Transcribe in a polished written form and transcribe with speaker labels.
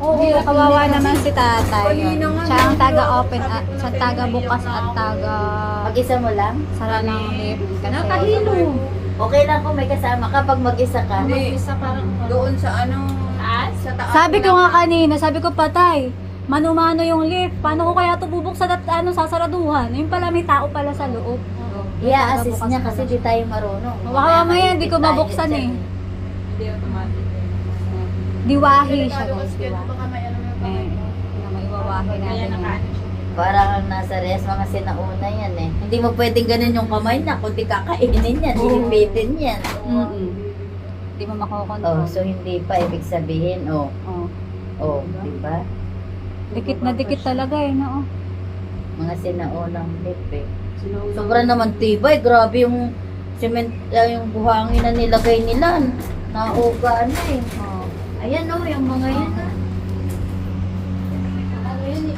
Speaker 1: Oo, kawawa naman si tatay.
Speaker 2: Kanina nga,
Speaker 1: Siya ang taga-open at siya ang taga-bukas at taga
Speaker 3: Mag-isa mo lang?
Speaker 1: sara ng lip. Kasi
Speaker 2: Nakahilo.
Speaker 3: Okay lang kung may kasama ka pag mag-isa ka.
Speaker 2: Hindi, doon sa ano, sa taas.
Speaker 1: sabi ko nga kanina, sabi ko patay, mano-mano yung lift. Paano ko kaya ito bubuksan at sasaraduhan? Yung pala may tao pala sa loob.
Speaker 3: I-assist niya kasi di tayo marunong.
Speaker 1: Baka mamaya hindi ko mabuksan eh.
Speaker 2: Hindi automatic.
Speaker 1: Diwahi siya guys,
Speaker 2: Baka
Speaker 1: diwahi.
Speaker 2: may ano yung
Speaker 1: Eh, na maiwawahi natin yun.
Speaker 3: Parang kang nasa res, mga sinauna yan eh. Hindi mo pwedeng ganun yung kamay na, kundi kakainin yan, ilipitin yan.
Speaker 1: Hindi mo makokontrol.
Speaker 3: Oh, so hindi pa ibig sabihin, oh,
Speaker 1: Oh.
Speaker 3: di ba?
Speaker 1: Dikit na dikit talaga eh, no?
Speaker 3: Mga sinaunang lip eh. Sobra naman tibay, grabe yung cement, yung buhangin na nilagay nila. Nauga na eh.
Speaker 1: Oh.
Speaker 3: Ayan oh, yung mga yan ah.